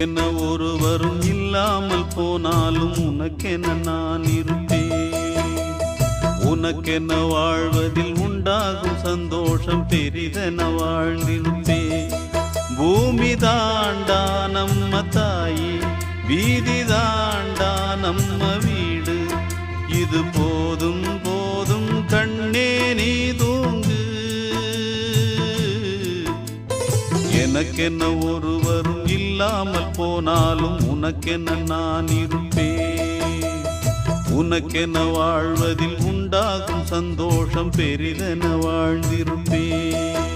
என்ன ஒருவரும் இல்லாமல் போனாலும் உனக்கென நான் இருப்பேன். உனக்கென வாழ்வதில் உண்டாகும் சந்தோஷம் பெரிதென வாழ்ந்திருப்பேன். பூமி தாண்டா நம்ம தாயி, வீதி தாண்டா நம்ம வீடு. இது போதும் போதும் கண்ணே நீ தூங்கு. எனக்கென்ன ஒருவரும் இல்லாமல் போனாலும் உனக்கென்ன நான் இருப்பேன். உனக்கென்ன வாழ்வதில் உண்டாகும் சந்தோஷம் பெரிதென வாழ்ந்திருப்பேன்.